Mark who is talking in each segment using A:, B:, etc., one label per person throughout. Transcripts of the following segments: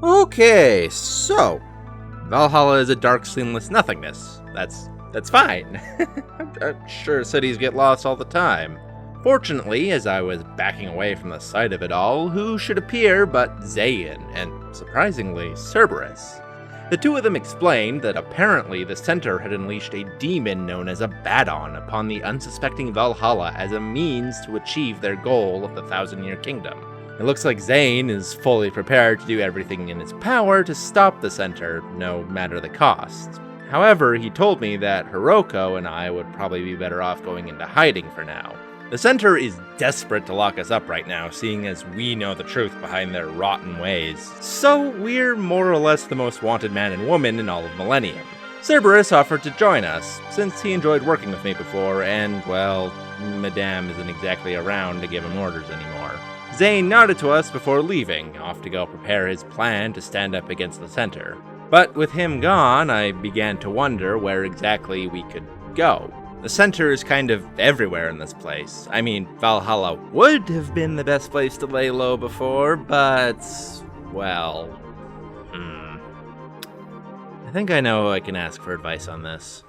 A: Okay, so Valhalla is a dark, seamless nothingness. That's fine. I'm sure cities get lost all the time. Fortunately, as I was backing away from the sight of it all, who should appear but Zayin and, surprisingly, Cerberus. The two of them explained that apparently the center had unleashed a demon known as Abaddon upon the unsuspecting Valhalla as a means to achieve their goal of the Thousand-Year Kingdom. It looks like Zayin is fully prepared to do everything in his power to stop the center, no matter the cost. However, he told me that Hiroko and I would probably be better off going into hiding for now. The center is desperate to lock us up right now, seeing as we know the truth behind their rotten ways. So we're more or less the most wanted man and woman in all of Millennium. Cerberus offered to join us, since he enjoyed working with me before, and, well, Madame isn't exactly around to give him orders anymore. Zayin nodded to us before leaving, off to go prepare his plan to stand up against the center. But with him gone, I began to wonder where exactly we could go. The center is kind of everywhere in this place. I mean, Valhalla would have been the best place to lay low before, but, well, I think I know who I can ask for advice on this.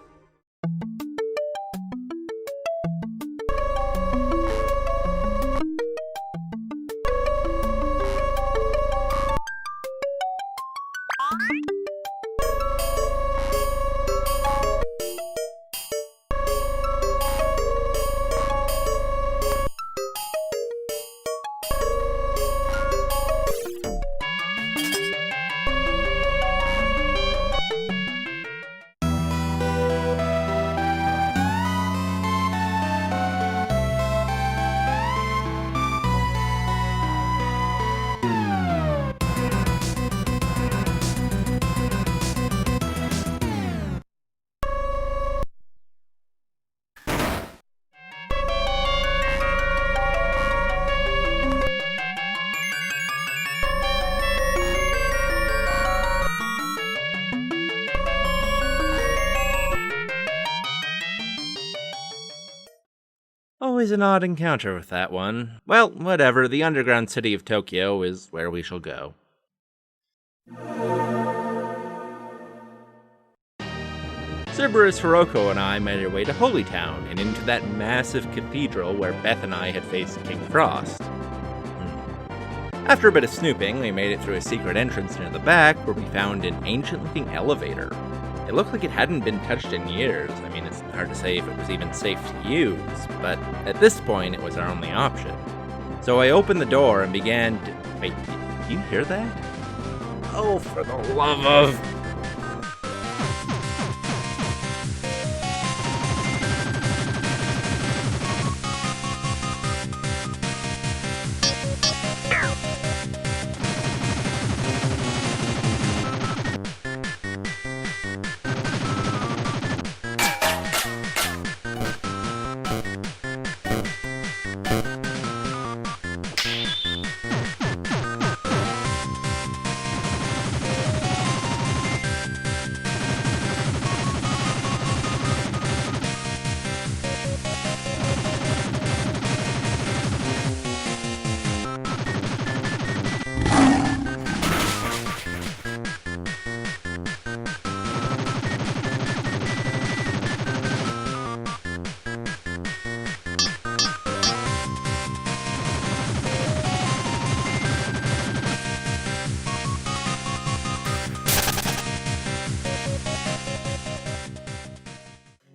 A: Always an odd encounter with that one. Well, whatever, the underground city of Tokyo is where we shall go. Cerberus, Hiroko, and I made our way to Holy Town and into that massive cathedral where Beth and I had faced King Frost. After a bit of snooping, we made it through a secret entrance near the back where we found an ancient-looking elevator. It looked like it hadn't been touched in years. I mean, it's hard to say if it was even safe to use, but at this point, it was our only option. So I opened the door and began to... Wait, did you hear that? Oh, for the love of...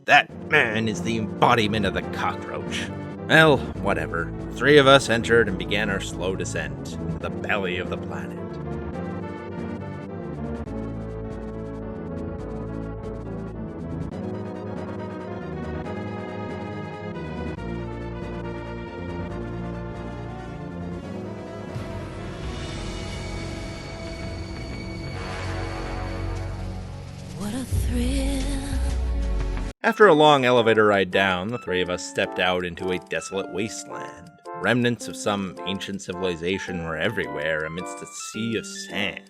A: That man is the embodiment of the cockroach. Well, whatever. Three of us entered and began our slow descent into the belly of the planet.
B: What a thrill.
A: After a long elevator ride down, the three of us stepped out into a desolate wasteland. Remnants of some ancient civilization were everywhere amidst a sea of sand.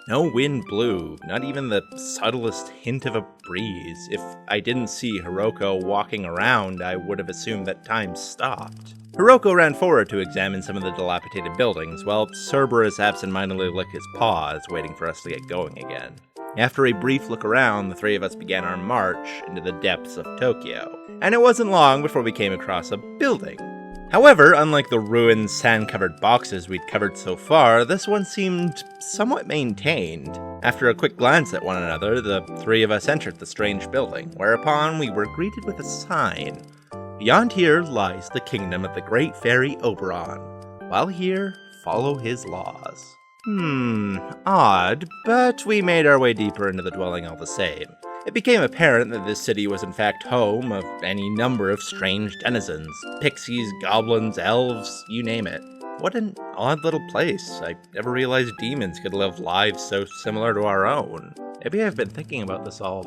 A: No wind blew, not even the subtlest hint of a breeze. If I didn't see Hiroko walking around, I would have assumed that time stopped. Hiroko ran forward to examine some of the dilapidated buildings, while Cerberus absentmindedly licked his paws, waiting for us to get going again. After a brief look around, the three of us began our march into the depths of Tokyo, and it wasn't long before we came across a building. However, unlike the ruined, sand-covered boxes we'd covered so far, this one seemed somewhat maintained. After a quick glance at one another, the three of us entered the strange building, whereupon we were greeted with a sign. Beyond here lies the kingdom of the great fairy Oberon. While here, follow his laws. Odd, but we made our way deeper into the dwelling all the same. It became apparent that this city was in fact home of any number of strange denizens. Pixies, goblins, elves, you name it. What an odd little place. I never realized demons could live lives so similar to our own. Maybe I've been thinking about this all.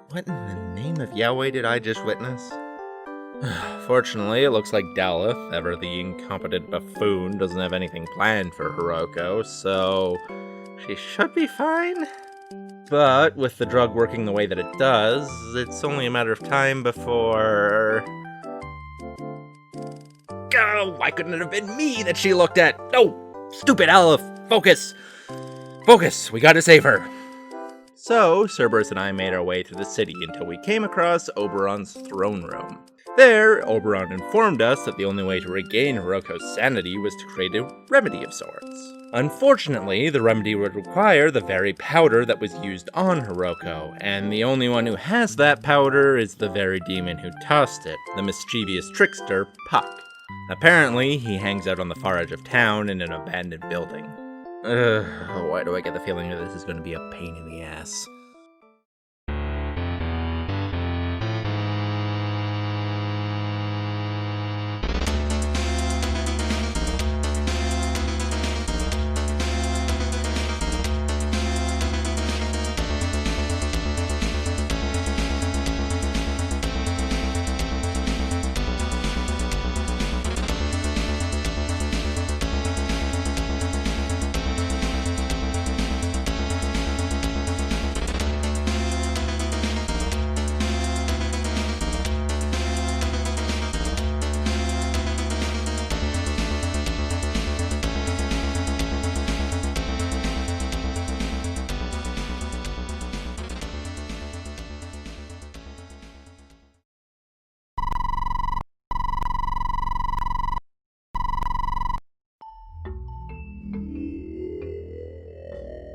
A: What in the name of Yahweh did I just witness? Fortunately, it looks like Daleth, ever the incompetent buffoon, doesn't have anything planned for Hiroko, so she should be fine. But with the drug working the way that it does, it's only a matter of time before... Oh, why couldn't it have been me that she looked at? No! Stupid Elle! Focus! Focus! We gotta save her! So, Cerberus and I made our way through the city until we came across Oberon's throne room. There, Oberon informed us that the only way to regain Hiroko's sanity was to create a remedy of sorts. Unfortunately, the remedy would require the very powder that was used on Hiroko, and the only one who has that powder is the very demon who tossed it, the mischievous trickster, Puck. Apparently, he hangs out on the far edge of town in an abandoned building. Why do I get the feeling that this is going to be a pain in the ass?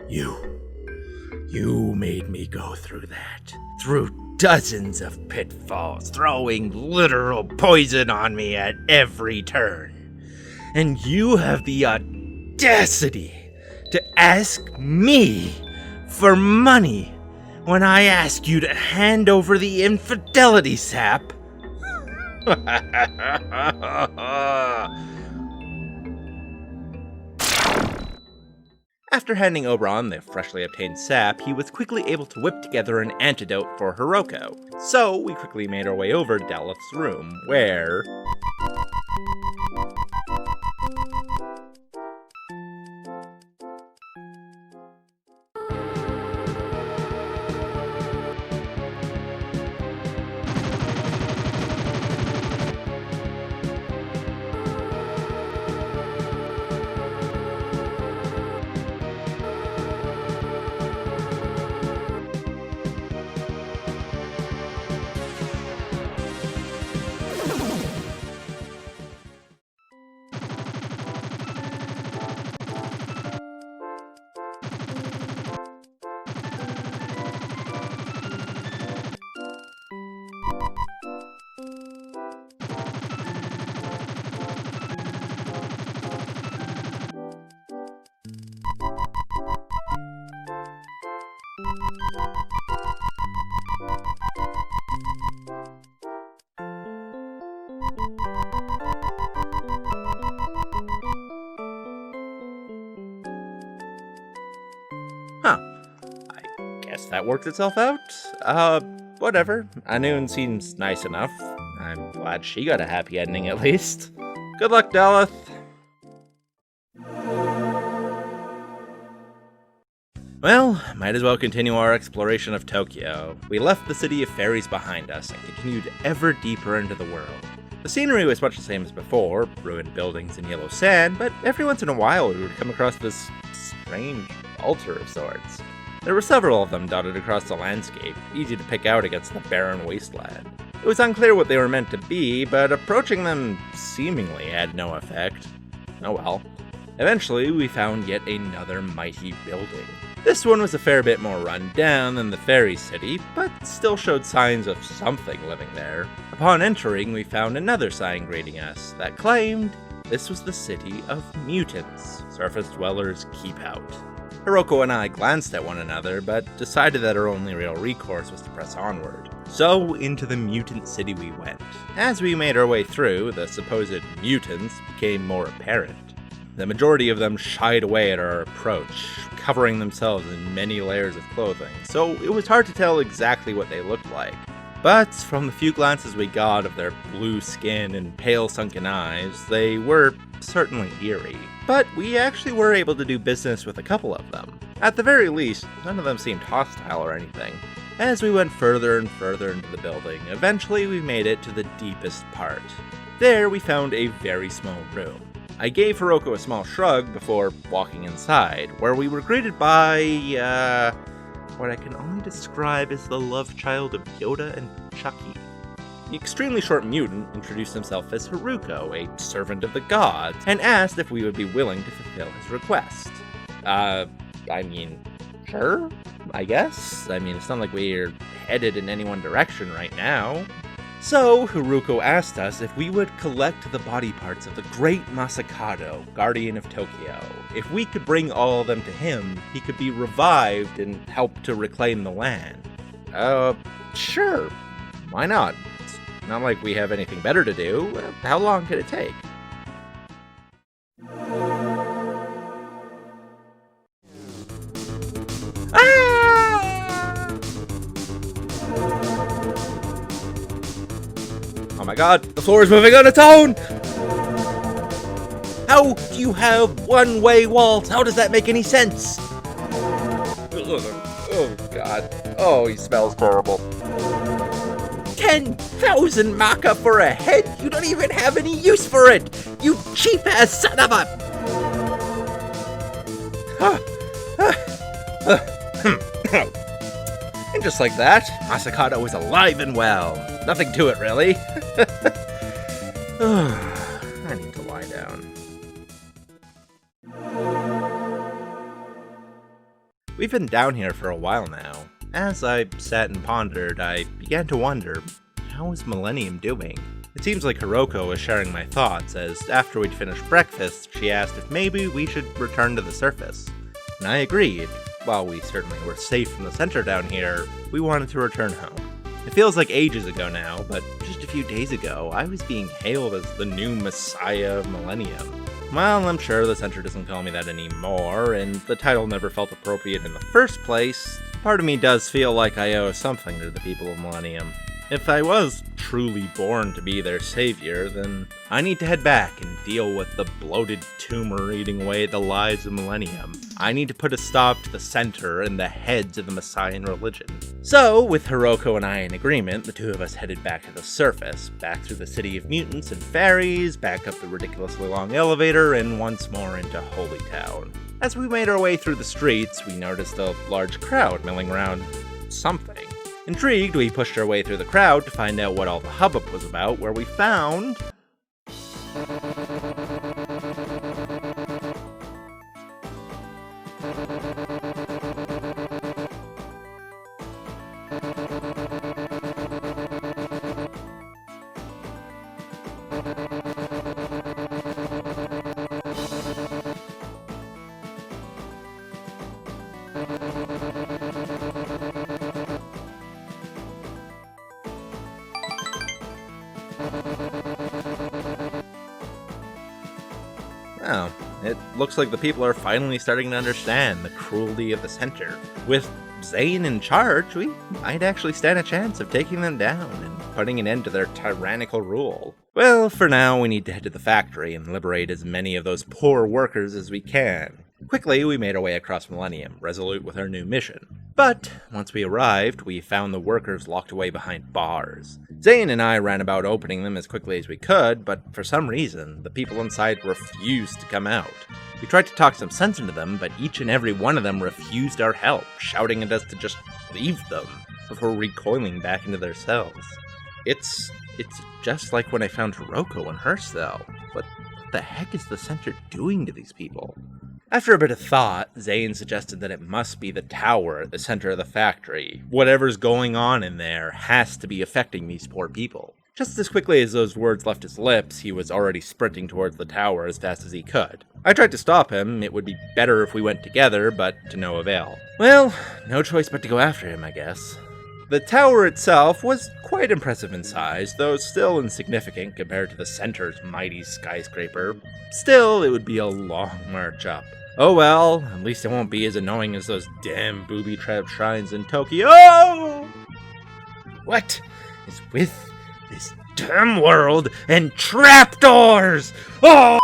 A: You made me go through that. Through dozens of pitfalls, throwing literal poison on me at every turn. And you have the audacity to ask me for money when I ask you to hand over the infidelity sap? After handing Oberon the freshly obtained sap, he was quickly able to whip together an antidote for Hiroko. So we quickly made our way over to Daleth's room, where... Guess that worked itself out. Whatever. Anun seems nice enough. I'm glad she got a happy ending at least. Good luck, Daleth. Well, might as well continue our exploration of Tokyo. We left the city of fairies behind us and continued ever deeper into the world. The scenery was much the same as before, ruined buildings and yellow sand, but every once in a while we would come across this strange altar of sorts. There were several of them dotted across the landscape, easy to pick out against the barren wasteland. It was unclear what they were meant to be, but approaching them seemingly had no effect. Oh well. Eventually, we found yet another mighty building. This one was a fair bit more run down than the fairy city, but still showed signs of something living there. Upon entering, we found another sign greeting us that claimed this was the city of mutants. Surface dwellers keep out. Hiroko and I glanced at one another, but decided that our only real recourse was to press onward. So, into the mutant city we went. As we made our way through, the supposed mutants became more apparent. The majority of them shied away at our approach, covering themselves in many layers of clothing, so it was hard to tell exactly what they looked like. But from the few glances we got of their blue skin and pale sunken eyes, they were certainly eerie. But we actually were able to do business with a couple of them. At the very least, none of them seemed hostile or anything. As we went further and further into the building, eventually we made it to the deepest part. There we found a very small room. I gave Hiroko a small shrug before walking inside, where we were greeted by, what I can only describe as the love child of Yoda and Chucky. The extremely short mutant introduced himself as Hiroko, a servant of the gods, and asked if we would be willing to fulfill his request. Sure, I guess. It's not like we're headed in any one direction right now. So, Hiroko asked us if we would collect the body parts of the great Masakado, guardian of Tokyo. If we could bring all of them to him, he could be revived and help to reclaim the land. Sure. Why not? It's not like we have anything better to do. How long could it take? Oh my god, the floor is moving on its own! How do you have one-way walls? How does that make any sense? Oh god. Oh, he smells terrible. 10,000 maka for a head? You don't even have any use for it! You cheap-ass son of a... And just like that, Masakado was alive and well. Nothing to it, really. I need to lie down. We've been down here for a while now. As I sat and pondered, I began to wonder, how is Millennium doing? It seems like Hiroko was sharing my thoughts, as after we'd finished breakfast, she asked if maybe we should return to the surface. And I agreed. While we certainly were safe from the center down here, we wanted to return home. It feels like ages ago now, but just a few days ago, I was being hailed as the new Messiah of Millennium. Well, I'm sure the center doesn't call me that anymore, and the title never felt appropriate in the first place. Part of me does feel like I owe something to the people of Millennium. If I was truly born to be their savior, then I need to head back and deal with the bloated tumor eating away at the lives of Millennium. I need to put a stop to the center and the heads of the Messian religion. So, with Hiroko and I in agreement, the two of us headed back to the surface, back through the city of mutants and fairies, back up the ridiculously long elevator, and once more into Holy Town. As we made our way through the streets, we noticed a large crowd milling around something. Intrigued, we pushed our way through the crowd to find out what all the hubbub was about, where we found... Well, it looks like the people are finally starting to understand the cruelty of the center. With Zayin in charge, we might actually stand a chance of taking them down and putting an end to their tyrannical rule. Well, for now, we need to head to the factory and liberate as many of those poor workers as we can. Quickly, we made our way across Millennium, resolute with our new mission. But once we arrived, we found the workers locked away behind bars. Zayin and I ran about opening them as quickly as we could, but for some reason, the people inside refused to come out. We tried to talk some sense into them, but each and every one of them refused our help, shouting at us to just leave them, before recoiling back into their cells. It's just like when I found Hiroko in her cell. What the heck is the center doing to these people? After a bit of thought, Zayin suggested that it must be the tower at the center of the factory. Whatever's going on in there has to be affecting these poor people. Just as quickly as those words left his lips, he was already sprinting towards the tower as fast as he could. I tried to stop him. It would be better if we went together, but to no avail. Well, no choice but to go after him, I guess. The tower itself was quite impressive in size, though still insignificant compared to the center's mighty skyscraper. Still, it would be a long march up. Oh well, at least it won't be as annoying as those damn booby-trapped shrines in Tokyo! What is with this damn world and trapdoors? Oh!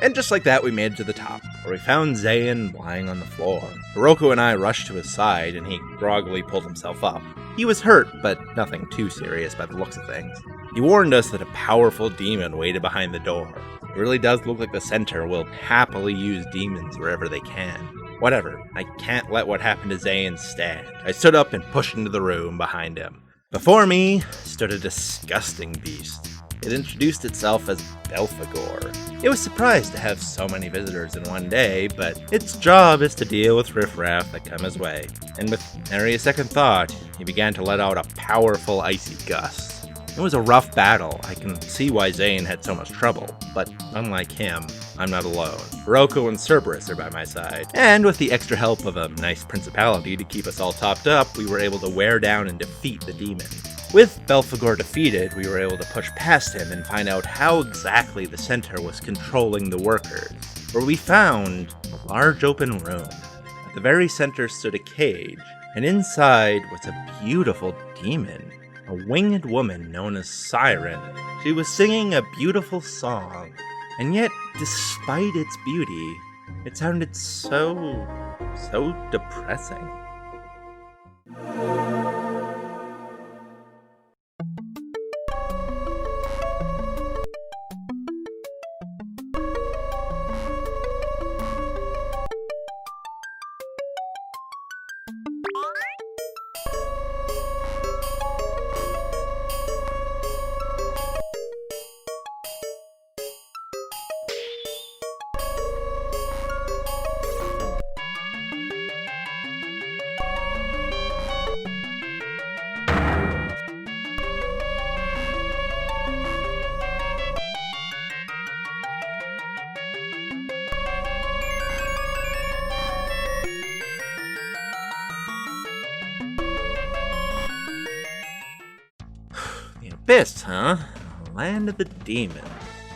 A: And just like that, we made it to the top, where we found Zayin lying on the floor. Hiroko and I rushed to his side, and he groggily pulled himself up. He was hurt, but nothing too serious by the looks of things. He warned us that a powerful demon waited behind the door. It really does look like the center will happily use demons wherever they can. Whatever, I can't let what happened to Zayin stand. I stood up and pushed into the room behind him. Before me stood a disgusting beast. It introduced itself as Belphegor. It was surprised to have so many visitors in one day, but its job is to deal with riffraff that come his way. And with nary a second thought, he began to let out a powerful icy gust. It was a rough battle. I can see why Zayin had so much trouble, but unlike him, I'm not alone. Hiroko and Cerberus are by my side, and with the extra help of a nice principality to keep us all topped up, we were able to wear down and defeat the demon. With Belphegor defeated, we were able to push past him and find out how exactly the center was controlling the workers, where we found a large open room. At the very center stood a cage, and inside was a beautiful demon, a winged woman known as Siren. She was singing a beautiful song, and yet, despite its beauty, it sounded so depressing. Abyss, huh? Land of the demons.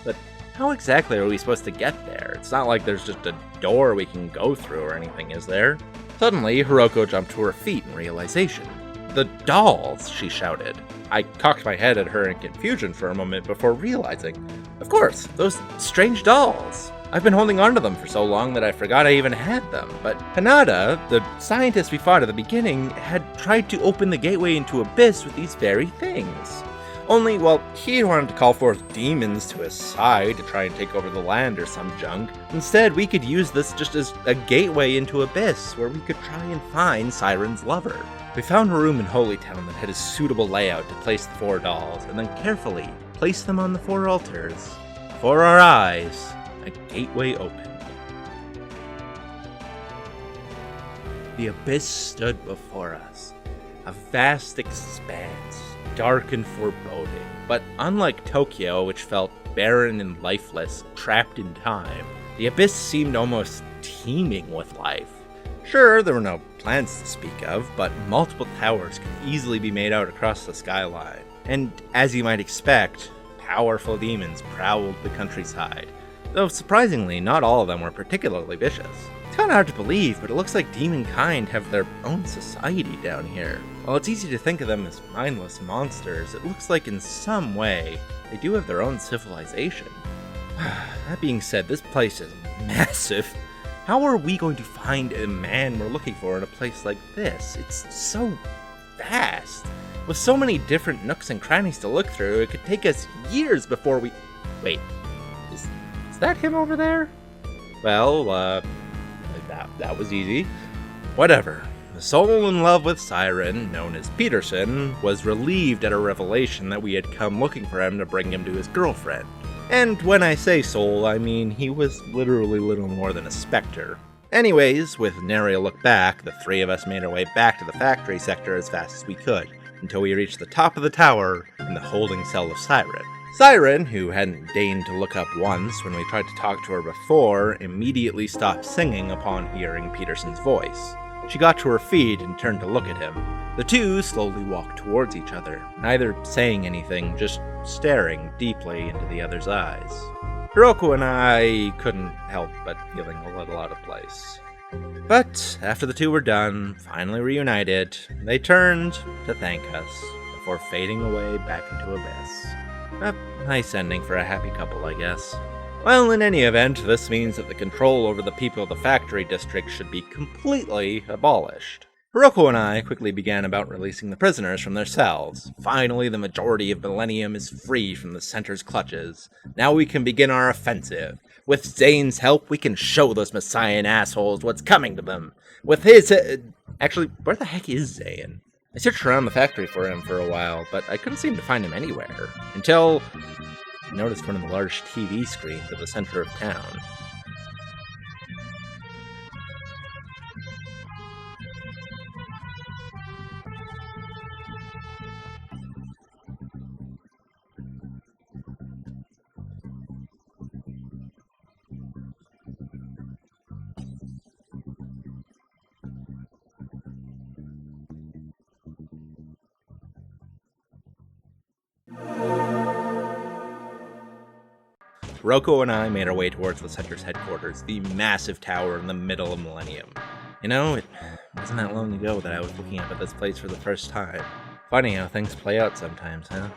A: But how exactly are we supposed to get there? It's not like there's just a door we can go through or anything, is there? Suddenly, Hiroko jumped to her feet in realization. The dolls, she shouted. I cocked my head at her in confusion for a moment before realizing. Of course, those strange dolls. I've been holding onto them for so long that I forgot I even had them, but Hanada, the scientist we fought at the beginning, had tried to open the gateway into Abyss with these very things. Only, well, he wanted to call forth demons to his side to try and take over the land or some junk. Instead, we could use this just as a gateway into Abyss, where we could try and find Siren's lover. We found a room in Holytown that had a suitable layout to place the 4 dolls, and then carefully place them on the 4 altars. Before our eyes, a gateway opened. The Abyss stood before us, a vast expanse, dark and foreboding. But unlike Tokyo, which felt barren and lifeless, trapped in time, the Abyss seemed almost teeming with life. Sure, there were no plants to speak of, but multiple towers could easily be made out across the skyline. And as you might expect, powerful demons prowled the countryside. Though surprisingly, not all of them were particularly vicious. It's kind of hard to believe, but it looks like demon kind have their own society down here. While it's easy to think of them as mindless monsters, it looks like in some way, they do have their own civilization. That being said, this place is massive. How are we going to find a man we're looking for in a place like this? It's so vast. With so many different nooks and crannies to look through, it could take us years before we... Wait, is that him over there? Well, that was easy. Whatever. The soul in love with Siren, known as Peterson, was relieved at a revelation that we had come looking for him to bring him to his girlfriend. And when I say soul, I mean he was literally little more than a specter. Anyways, with nary a look back, the 3 of us made our way back to the factory sector as fast as we could, until we reached the top of the tower in the holding cell of Siren. Siren, who hadn't deigned to look up once when we tried to talk to her before, immediately stopped singing upon hearing Peterson's voice. She got to her feet and turned to look at him. The two slowly walked towards each other, neither saying anything, just staring deeply into the other's eyes. Hiroko and I couldn't help but feeling a little out of place. But after the two were done, finally reunited, they turned to thank us before fading away back into Abyss. A nice ending for a happy couple, I guess. Well, in any event, this means that the control over the people of the factory district should be completely abolished. Hiroko and I quickly began about releasing the prisoners from their cells. Finally, the majority of Millennium is free from the Center's clutches. Now we can begin our offensive. With Zayin's help, we can show those Messiah assholes what's coming to them. With his... Actually, where the heck is Zayin? I searched around the factory for him for a while, but I couldn't seem to find him anywhere. Until I noticed one of the large TV screens at the center of town. Hiroko and I made our way towards the Center's headquarters, the massive tower in the middle of Millennium. You know, it wasn't that long ago that I was looking up at this place for the first time. Funny how things play out sometimes, huh?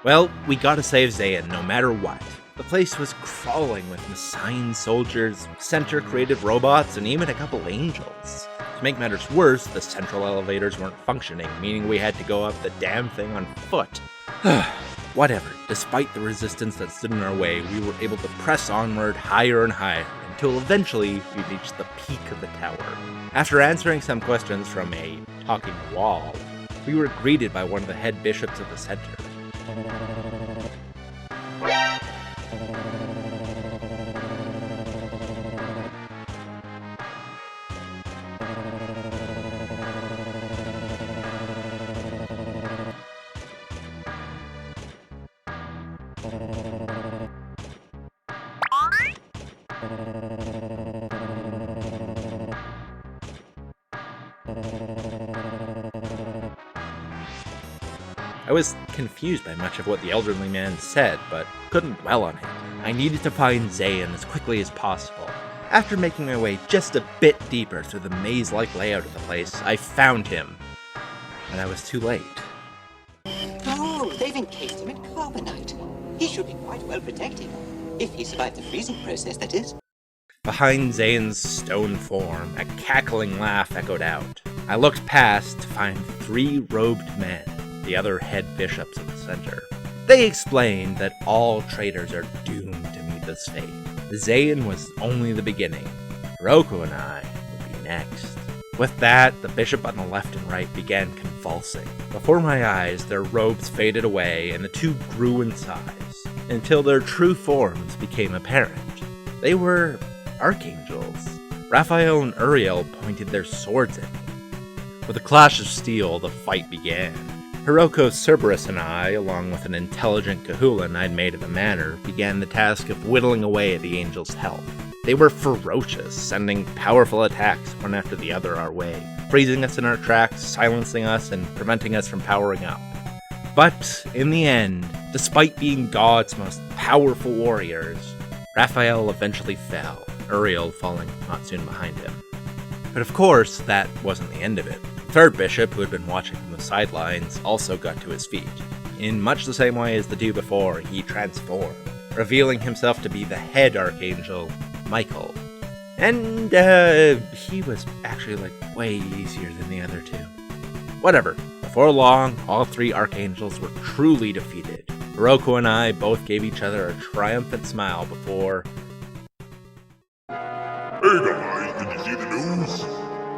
A: Well, we gotta save Zayin no matter what. The place was crawling with Messiah soldiers, Center-created robots, and even a couple angels. To make matters worse, the central elevators weren't functioning, meaning we had to go up the damn thing on foot. Whatever, despite the resistance that stood in our way, we were able to press onward higher and higher, until eventually we reached the peak of the tower. After answering some questions from a talking wall, we were greeted by one of the head bishops of the center. I was confused by much of what the elderly man said, but couldn't dwell on it. I needed to find Zayin as quickly as possible. After making my way just a bit deeper through the maze-like layout of the place, I found him. But I was too late.
C: Oh, they've encased him in carbonite. He should be quite well protected. If he survived the freezing process, that is.
A: Behind Zayin's stone form, a cackling laugh echoed out. I looked past to find 3 robed men, the other head bishops at the center. They explained that all traitors are doomed to meet this fate. Zayin was only the beginning. Hiroko and I would be next. With that, the bishop on the left and right began convulsing. Before my eyes, their robes faded away and the 2 grew in size, until their true forms became apparent. They were archangels. Raphael and Uriel pointed their swords at me. With a clash of steel, the fight began. Hiroko, Cerberus, and I, along with an intelligent Cahulan I'd made of the manor, began the task of whittling away at the angels' health. They were ferocious, sending powerful attacks one after the other our way, freezing us in our tracks, silencing us, and preventing us from powering up. But, in the end, despite being God's most powerful warriors, Raphael eventually fell, Uriel falling not soon behind him. But of course, that wasn't the end of it. The 3rd bishop, who had been watching from the sidelines, also got to his feet. In much the same way as the 2 before, he transformed, revealing himself to be the head archangel, Michael. And, he was actually, way easier than the other 2. Whatever. Before long, all 3 archangels were truly defeated. Hiroko and I both gave each other a triumphant smile before...
D: Hey guys, did you see the news?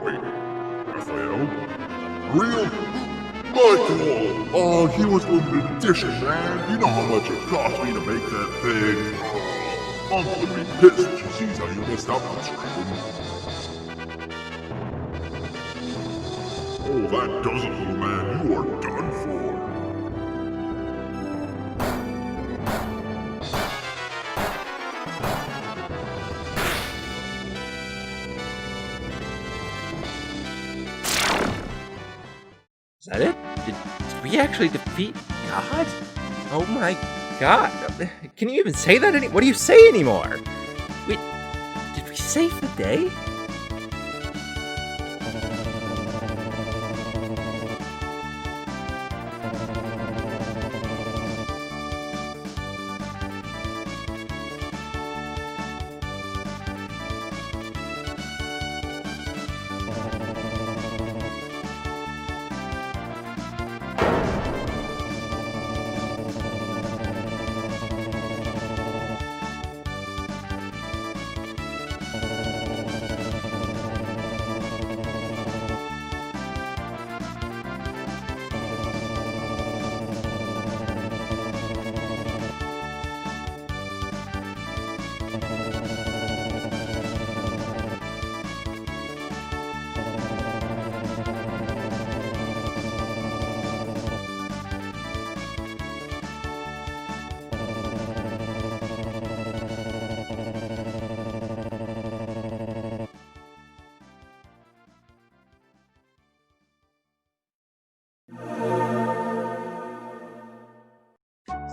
D: Wait, Raphael? Real? Michael! Oh, he was limited edition, man. You know how much it cost me to make that thing. Mom's gonna be pissed when she sees how you messed up on screen. Oh, that does it, little man. You are done for.
A: Is that it? Did we actually defeat God? Oh my god. Can you even say that what do you say anymore? Did we save the day?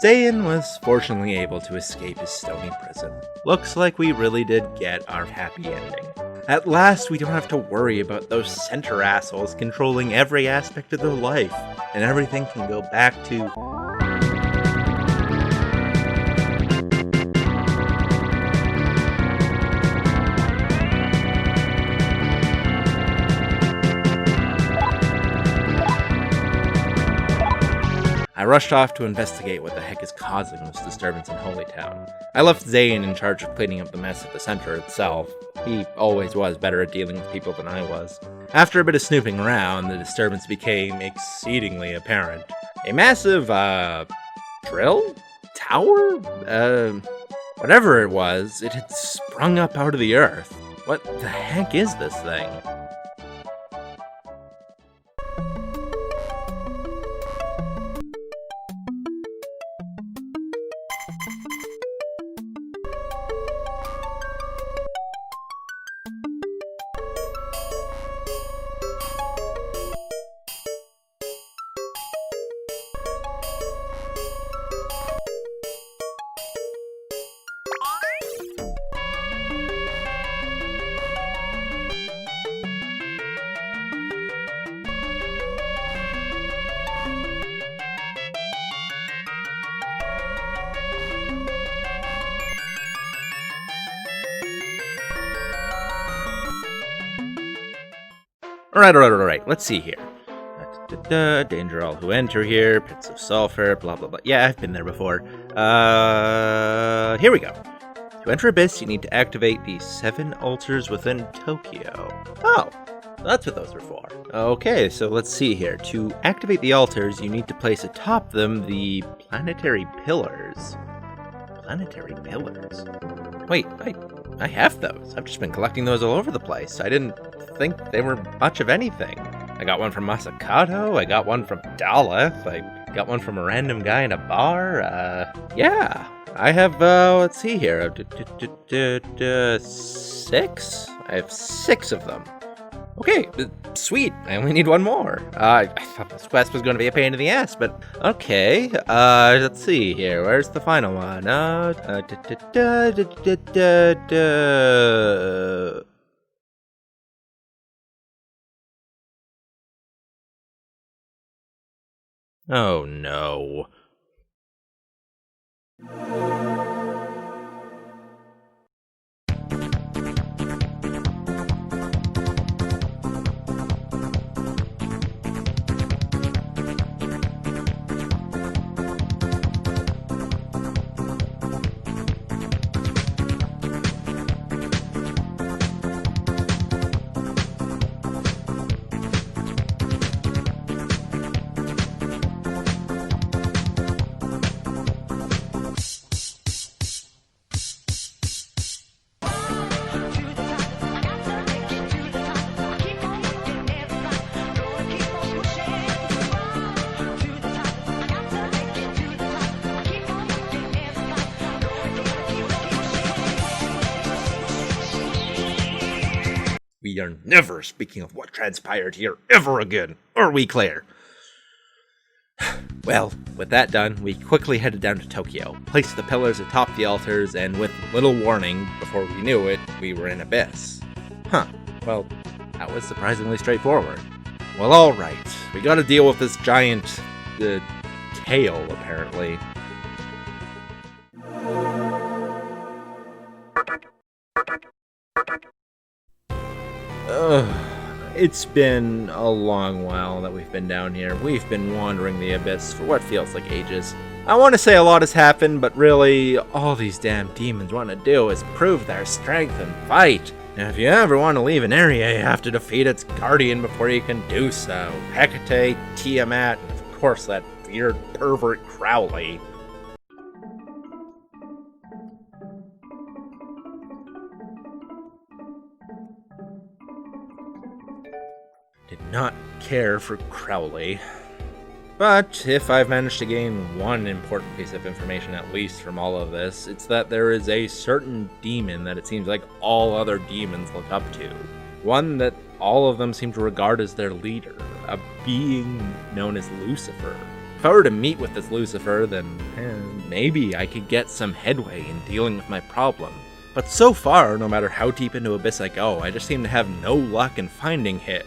A: Zayin was fortunately able to escape his stony prison. Looks like we really did get our happy ending. At last, we don't have to worry about those center assholes controlling every aspect of their life, and everything can go back to... I rushed off to investigate what the heck is causing this disturbance in Holy Town. I left Zayin in charge of cleaning up the mess at the center itself. He always was better at dealing with people than I was. After a bit of snooping around, the disturbance became exceedingly apparent. A massive, drill? Tower? Whatever it was, it had sprung up out of the earth. What the heck is this thing? Alright. Let's see here. Danger all who enter here. Pits of sulfur. Blah, blah, blah. Yeah, I've been there before. Here we go. To enter Abyss, you need to activate the 7 altars within Tokyo. Oh, that's what those are for. Okay, so let's see here. To activate the altars, you need to place atop them the planetary pillars. Planetary pillars? Wait, I have those. I've just been collecting those all over the place. I didn't think they were much of anything. I got one from Masakato, I got one from Daleth, I got one from a random guy in a bar, yeah. I have, let's see here, 6? I have 6 of them. Okay, sweet, I only need one more. I thought this quest was going to be a pain in the ass, but okay. Let's see here, where's the final one? Oh no. We are never speaking of what transpired here ever again, are we, Claire? Well, with that done, we quickly headed down to Tokyo, placed the pillars atop the altars, and with little warning, before we knew it, we were in Abyss. Huh, well, that was surprisingly straightforward. Well, alright, we gotta deal with this giant, tail, apparently. It's been a long while that we've been down here. We've been wandering the Abyss for what feels like ages. I want to say a lot has happened, but really, all these damn demons want to do is prove their strength and fight. And if you ever want to leave an area, you have to defeat its guardian before you can do so. Hecate, Tiamat, and of course that weird pervert Crowley. Did not care for Crowley. But if I've managed to gain one important piece of information at least from all of this, it's that there is a certain demon that it seems like all other demons look up to. One that all of them seem to regard as their leader, a being known as Lucifer. If I were to meet with this Lucifer, then maybe I could get some headway in dealing with my problem. But so far, no matter how deep into Abyss I go, I just seem to have no luck in finding Hit.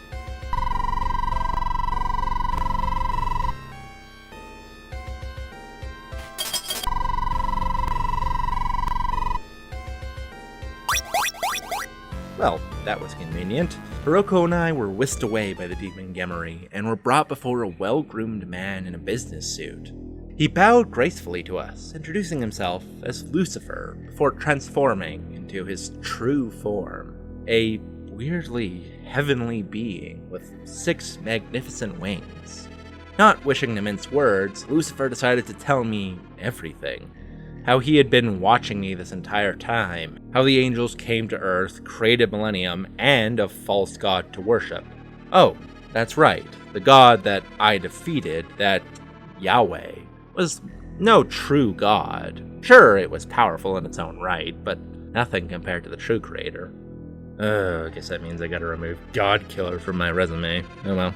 A: Well, that was convenient. Hiroko and I were whisked away by the demon Gemmery, and were brought before a well-groomed man in a business suit. He bowed gracefully to us, introducing himself as Lucifer, before transforming into his true form, a weirdly heavenly being with 6 magnificent wings. Not wishing to mince words, Lucifer decided to tell me everything. How he had been watching me this entire time, how the angels came to Earth, created Millennium, and a false god to worship. Oh, that's right, the god that I defeated, that Yahweh, was no true god. Sure, it was powerful in its own right, but nothing compared to the true creator. I guess that means I gotta remove God Killer from my resume. Oh well.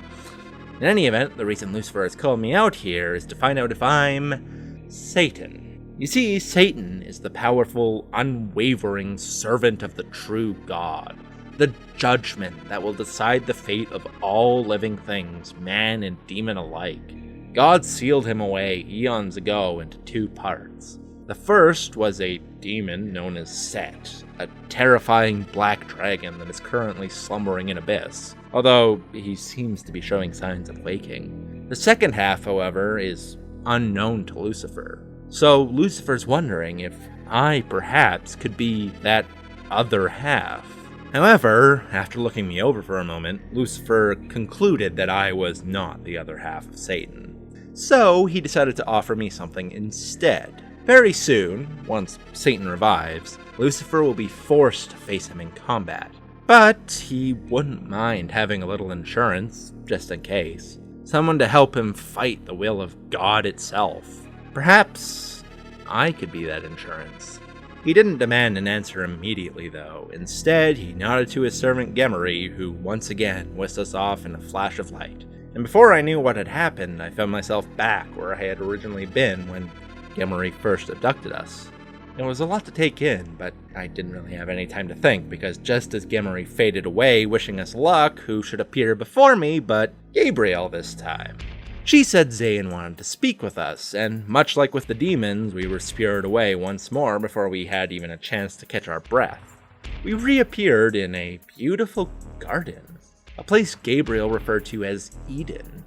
A: In any event, the reason Lucifer has called me out here is to find out if I'm Satan. You see, Satan is the powerful, unwavering servant of the true God. The judgment that will decide the fate of all living things, man and demon alike. God sealed him away eons ago into 2 parts. The first was a demon known as Set, a terrifying black dragon that is currently slumbering in Abyss, although he seems to be showing signs of waking. The second half, however, is unknown to Lucifer, so Lucifer's wondering if I perhaps could be that other half. However, after looking me over for a moment, Lucifer concluded that I was not the other half of Satan. So he decided to offer me something instead. Very soon, once Satan revives, Lucifer will be forced to face him in combat. But he wouldn't mind having a little insurance, just in case. Someone to help him fight the will of God itself. Perhaps I could be that insurance. He didn't demand an answer immediately, though. Instead, he nodded to his servant Gemery, who once again whisked us off in a flash of light. And before I knew what had happened, I found myself back where I had originally been when Gemery first abducted us. It was a lot to take in, but I didn't really have any time to think, because just as Gemery faded away wishing us luck, who should appear before me but Gabriel this time. She said Zayin wanted to speak with us, and much like with the demons, we were spirited away once more before we had even a chance to catch our breath. We reappeared in a beautiful garden, a place Gabriel referred to as Eden.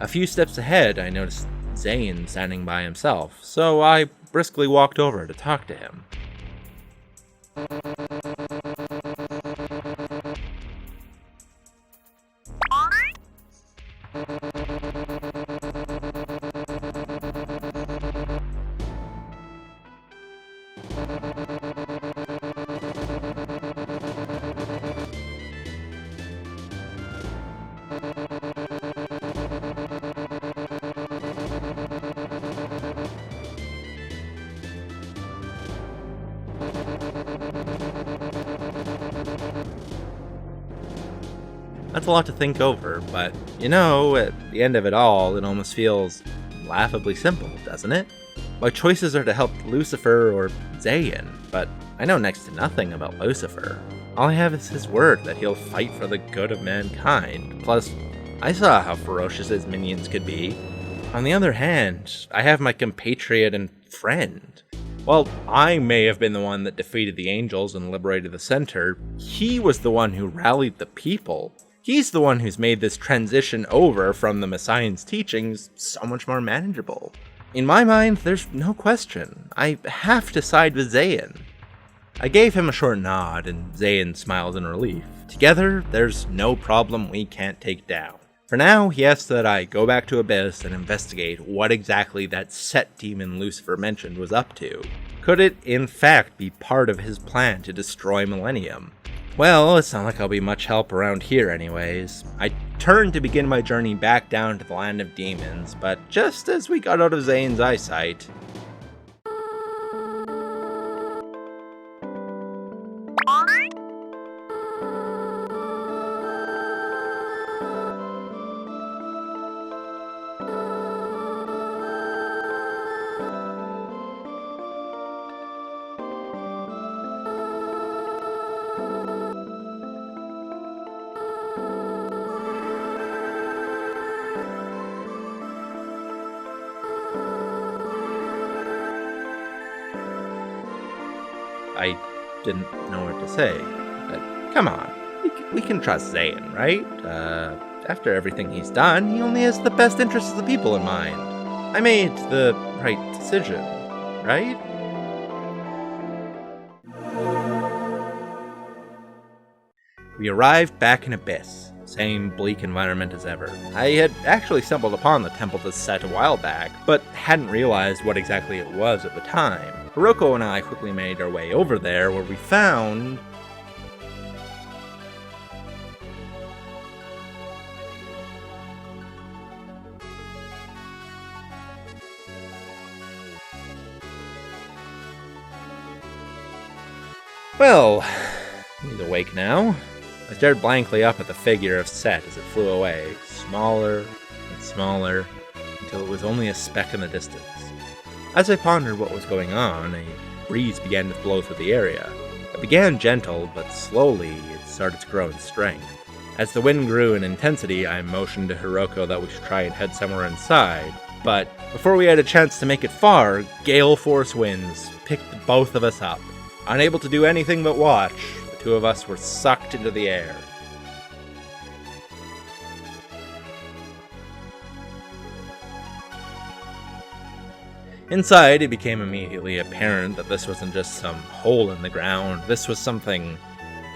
A: A few steps ahead, I noticed Zayin standing by himself, so I briskly walked over to talk to him. That's a lot to think over, but at the end of it all, it almost feels laughably simple, doesn't it? My choices are to help Lucifer or Zayin, but I know next to nothing about Lucifer. All I have is his word that he'll fight for the good of mankind. Plus, I saw how ferocious his minions could be. On the other hand, I have my compatriot and friend. While I may have been the one that defeated the angels and liberated the center, he was the one who rallied the people. He's the one who's made this transition over from the Messiah's teachings so much more manageable. In my mind, there's no question. I have to side with Zayin. I gave him a short nod, and Zayin smiled in relief. Together, there's no problem we can't take down. For now, he asks that I go back to Abyss and investigate what exactly that Set demon Lucifer mentioned was up to. Could it, in fact, be part of his plan to destroy Millennium? Well, it's not like I'll be much help around here anyways. I turned to begin my journey back down to the land of demons, but just as we got out of Zayin's eyesight... I didn't know what to say. But come on, we can trust Zayin, right? After everything he's done, he only has the best interests of the people in mind. I made the right decision, right? We arrived back in Abyss. Same bleak environment as ever. I had actually stumbled upon the temple to Set a while back, but hadn't realized what exactly it was at the time. Hiroko and I quickly made our way over there, where we found... Well, he's awake now. I stared blankly up at the figure of Set as it flew away, smaller and smaller, until it was only a speck in the distance. As I pondered what was going on, a breeze began to blow through the area. It began gentle, but slowly it started to grow in strength. As the wind grew in intensity, I motioned to Hiroko that we should try and head somewhere inside, but before we had a chance to make it far, gale force winds picked both of us up. Unable to do anything but watch, the two of us were sucked into the air. Inside, it became immediately apparent that this wasn't just some hole in the ground, this was something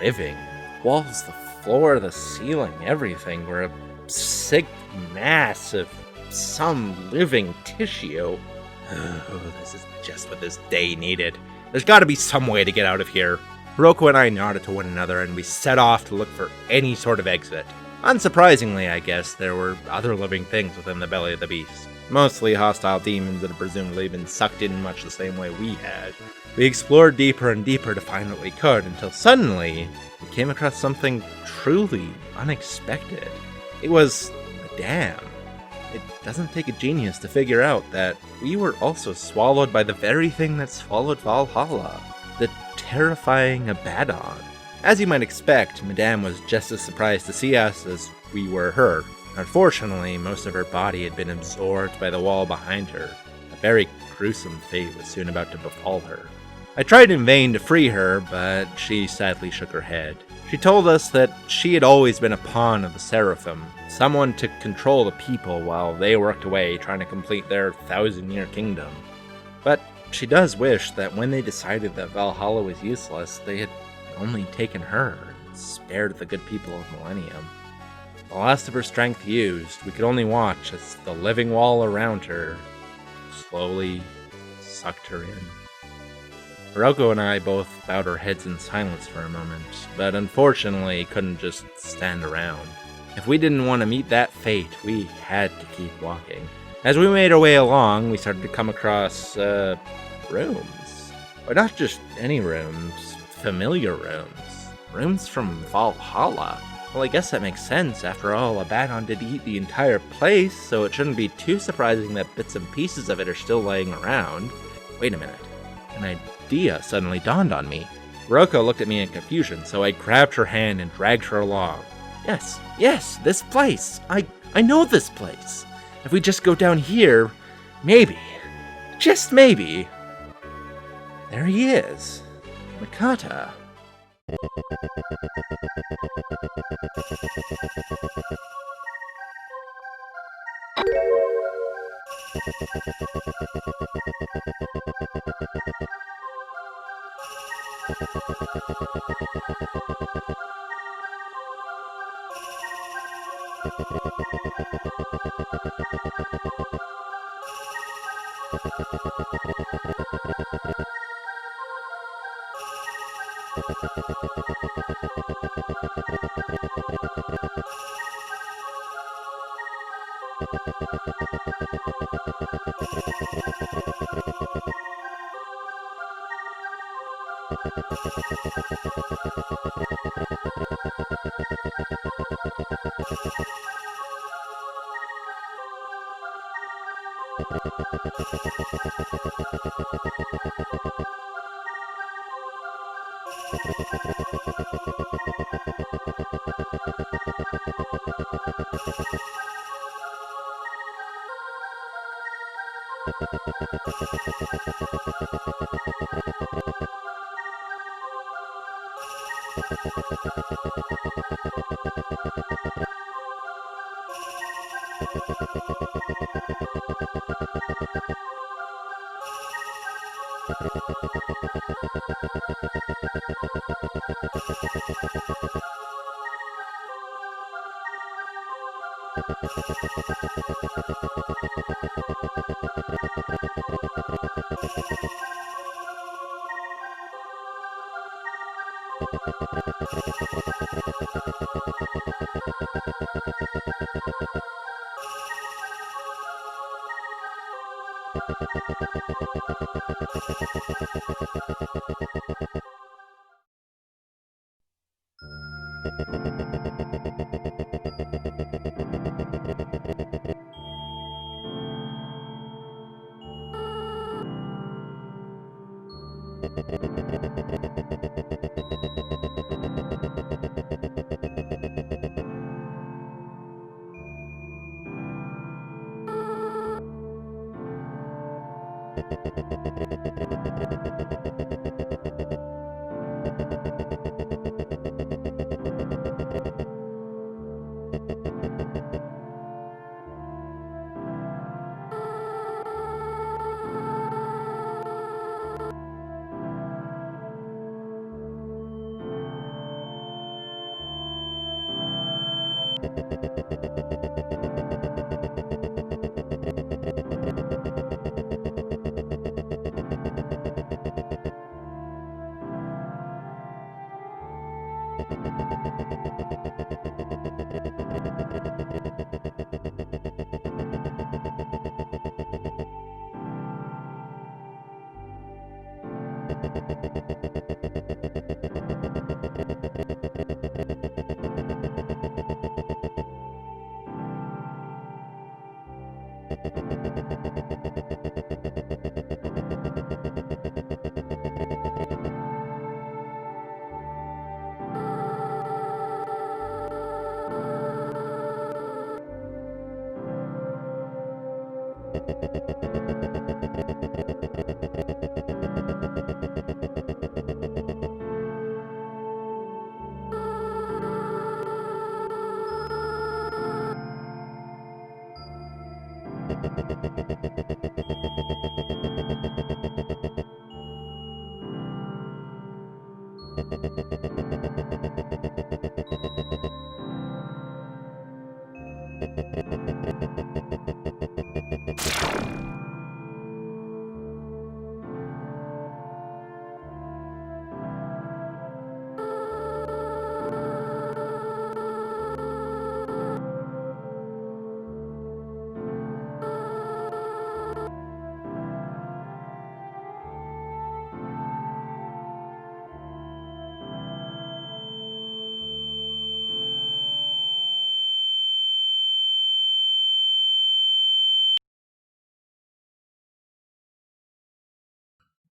A: living. Walls, the floor, the ceiling, everything were a sick mass of some living tissue. Oh, this is just what this day needed. There's gotta be some way to get out of here. Hiroko and I nodded to one another and we set off to look for any sort of exit. Unsurprisingly, I guess, there were other living things within the belly of the beast. Mostly hostile demons that had presumably been sucked in much the same way we had. We explored deeper and deeper to find what we could, until suddenly, we came across something truly unexpected. It was a dam. It doesn't take a genius to figure out that we were also swallowed by the very thing that swallowed Valhalla, the terrifying Abaddon. As you might expect, Madame was just as surprised to see us as we were her. Unfortunately, most of her body had been absorbed by the wall behind her. A very gruesome fate was soon about to befall her. I tried in vain to free her, but she sadly shook her head. She told us that she had always been a pawn of the Seraphim, someone to control the people while they worked away trying to complete their 1,000-year kingdom. But she does wish that when they decided that Valhalla was useless, they had only taken her and spared the good people of Millennium. The last of her strength used, we could only watch as the living wall around her slowly sucked her in. Hiroko and I both bowed our heads in silence for a moment, but unfortunately couldn't just stand around. If we didn't want to meet that fate, we had to keep walking. As we made our way along, we started to come across, rooms. But not just any rooms, familiar rooms. Rooms from Valhalla. Well, I guess that makes sense. After all, Abaddon did eat the entire place, so it shouldn't be too surprising that bits and pieces of it are still laying around. Wait a minute. An idea suddenly dawned on me. Hiroko looked at me in confusion, so I grabbed her hand and dragged her along. Yes, this place. I know this place. If we just go down here, maybe, just maybe. There he is. Mikata.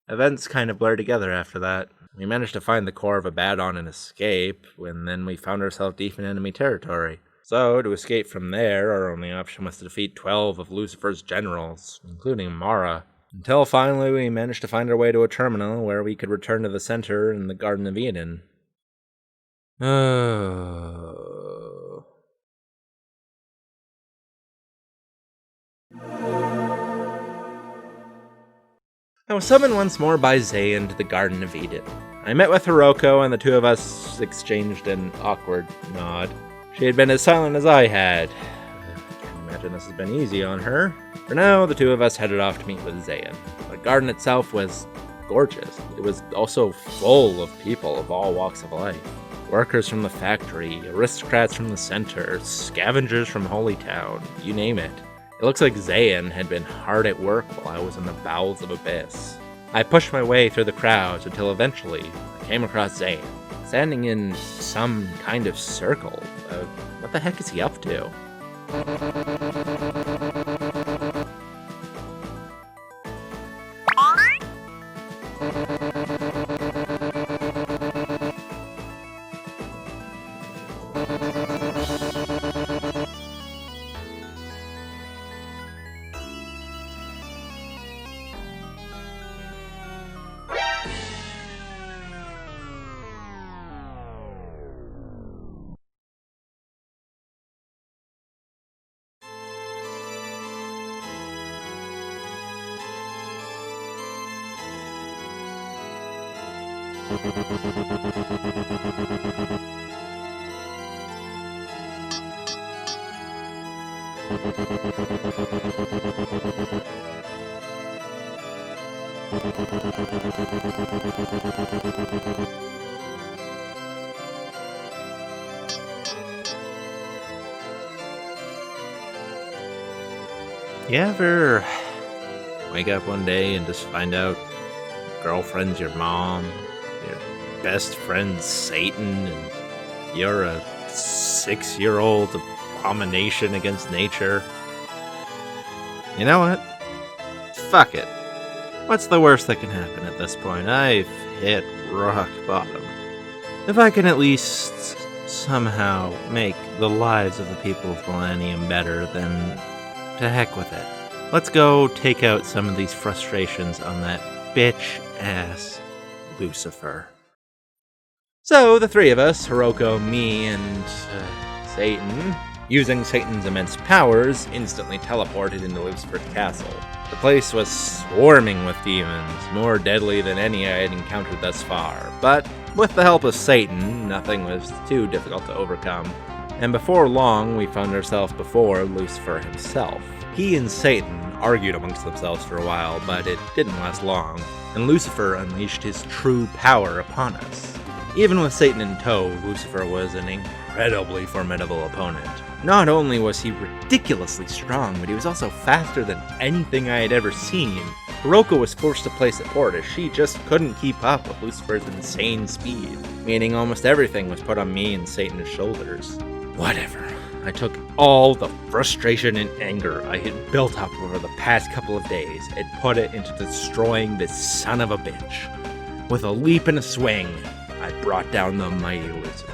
A: Events kind of blur together after that. We managed to find the core of Abaddon and escape, and then we found ourselves deep in enemy territory. So, to escape from there, our only option was to defeat 12 of Lucifer's generals, including Mara. Until finally we managed to find our way to a terminal where we could return to the center in the Garden of Eden. I was summoned once more by Zayin to the Garden of Eden. I met with Hiroko, and the two of us exchanged an awkward nod. She had been as silent as I had. I can imagine this has been easy on her. For now, the two of us headed off to meet with Zayin. The garden itself was gorgeous. It was also full of people of all walks of life. Workers from the factory, aristocrats from the center, scavengers from Holy Town, you name it. It looks like Zayin had been hard at work while I was in the bowels of Abyss. I pushed my way through the crowds until eventually I came across Zayin, standing in some kind of circle. What the heck is he up to? You ever wake up one day and just find out your girlfriend's your mom, your best friend's Satan, and you're a 6-year-old abomination against nature? You know what? Fuck it. What's the worst that can happen at this point? I've hit rock bottom. If I can at least somehow make the lives of the people of Millennium better, then to heck with it. let's go take out some of these frustrations on that bitch-ass Lucifer. So, the three of us, Hiroko, me, and Satan, using Satan's immense powers, instantly teleported into Lucifer's castle. The place was swarming with demons, more deadly than any I had encountered thus far, but with the help of Satan, nothing was too difficult to overcome, and before long we found ourselves before Lucifer himself. He and Satan argued amongst themselves for a while, but it didn't last long, and Lucifer unleashed his true power upon us. Even with Satan in tow, Lucifer was an incredibly formidable opponent. Not only was he ridiculously strong, but he was also faster than anything I had ever seen. Hiroko was forced to play support as she just couldn't keep up with Lucifer's insane speed, meaning almost everything was put on me and Satan's shoulders. Whatever. I took all the frustration and anger I had built up over the past couple of days and put it into destroying this son of a bitch. With a leap and a swing, I brought down the mighty Lucifer.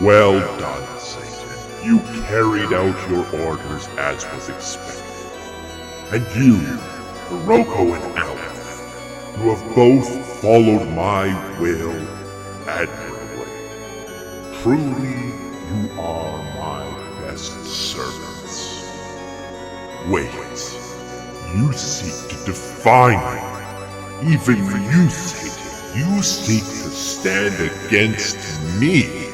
D: Well done, Satan. You carried out your orders as was expected. And you, Hiroko and Elle, you have both followed my will admirably. Truly, you are my best servants. Wait, you seek to defy me. Even you, Satan, you seek to stand against me.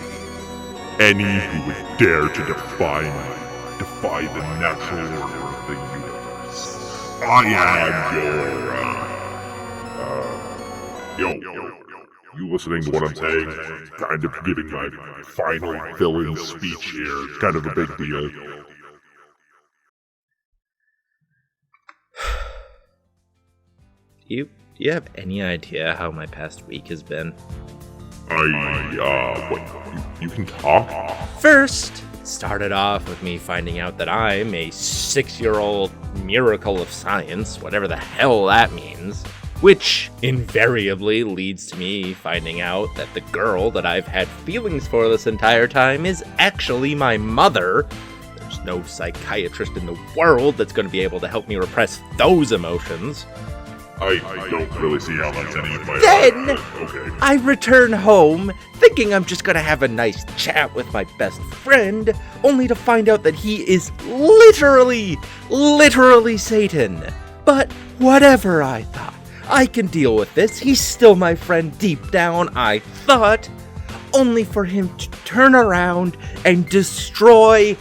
D: Any who would dare to defy me, defy the natural order of the universe. I am your, you listening to what I'm saying? Kind of giving my final fill-in speech here. It's kind of a big deal.
A: Do you have any idea how my past week has been?
D: You can talk?
A: First, it started off with me finding out that I'm a 6-year-old miracle of science, whatever the hell that means. Which invariably leads to me finding out that the girl that I've had feelings for this entire time is actually my mother. There's no psychiatrist in the world that's going to be able to help me repress those emotions.
D: I don't really see how that's any of my...
A: Then,
D: okay.
A: I return home, thinking I'm just gonna have a nice chat with my best friend, only to find out that he is literally Satan. But whatever, I thought. I can deal with this. He's still my friend deep down, I thought. Only for him to turn around and destroy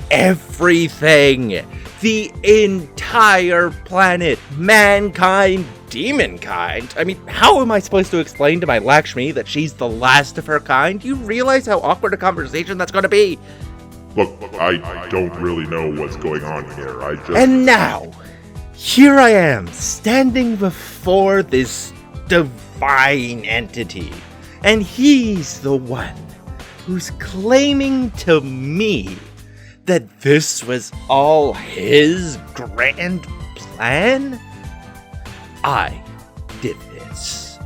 A: everything. The entire planet, mankind, demonkind. I mean, how am I supposed to explain to my Lakshmi that she's the last of her kind? You realize how awkward a conversation that's going to be?
D: Look, I don't really know what's going on here.
A: And now, here I am, standing before this divine entity. And he's the one who's claiming to me that this was all his grand plan? I did this.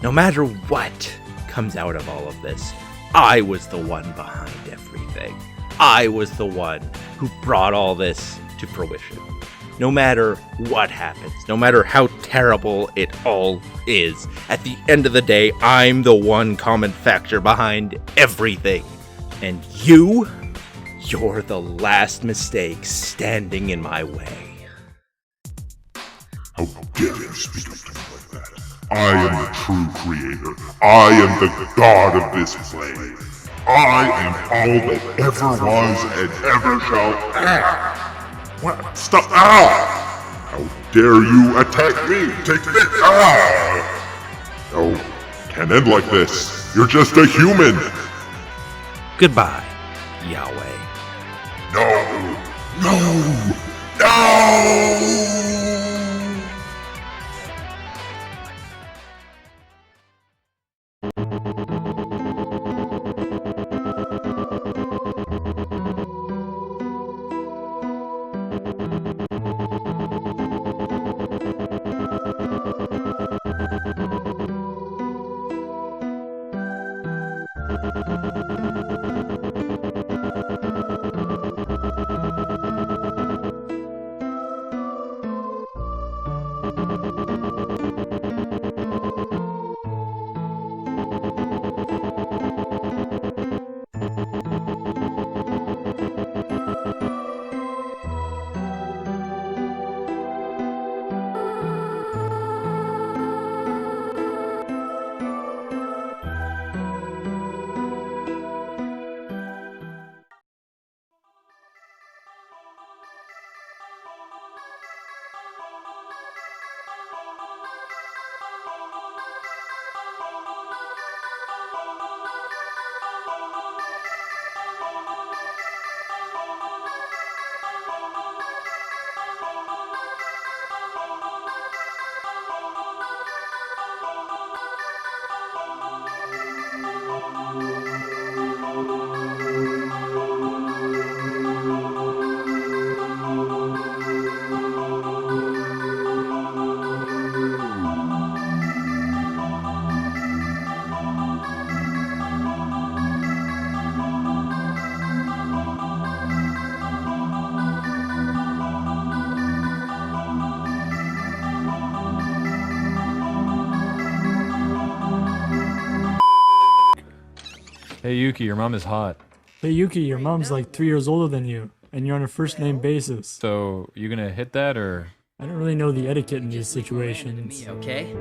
A: No matter what comes out of all of this, I was the one behind everything. I was the one who brought all this to fruition. No matter what happens, no matter how terrible it all is, at the end of the day, I'm the one common factor behind everything. And you're the last mistake standing in my way.
D: How dare you speak up to me like that? I am the true creator. I am the god of this plane. I am all that ever was and ever shall. What? Stop! Ah! How dare you attack me? Take this! Ah! No, can't end like this. You're just a human.
A: Goodbye, Yahweh.
D: No! No! No!
E: Hey Yuki, your mom is hot.
F: Hey Yuki, your mom's like 3 years older than you, and you're on a first name basis.
E: So, you gonna hit that or?
F: I don't really know the etiquette in these situations.
G: Okay?